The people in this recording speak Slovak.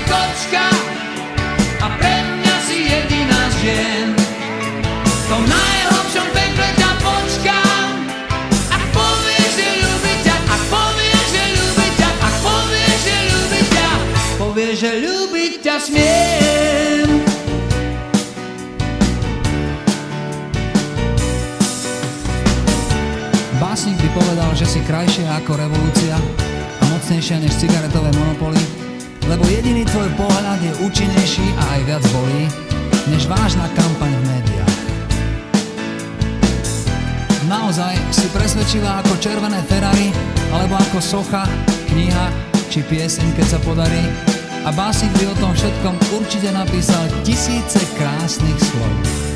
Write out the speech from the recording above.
kočka a pre mňa si jediná z žien. V tom najhlbšom pekle ťa počkám, ak povieš, že ľúbi ťa, ak povieš, že ľúbi ťa, ak povieš, že ľúbi ťa, povieš, že ľúbiť ťa smiem. Básnik by povedal, že si krajšia ako revolúcia a mocnejšia než cigaretové monopoly, lebo jediný tvoj pohľad je účinnejší a aj viac bolí, než vážna kampaň v médiách. Naozaj si presvedčivá ako červené Ferrari, alebo ako socha, kniha či pieseň, keď sa podarí. A básnik by o tom všetkom určite napísal tisíce krásnych slov.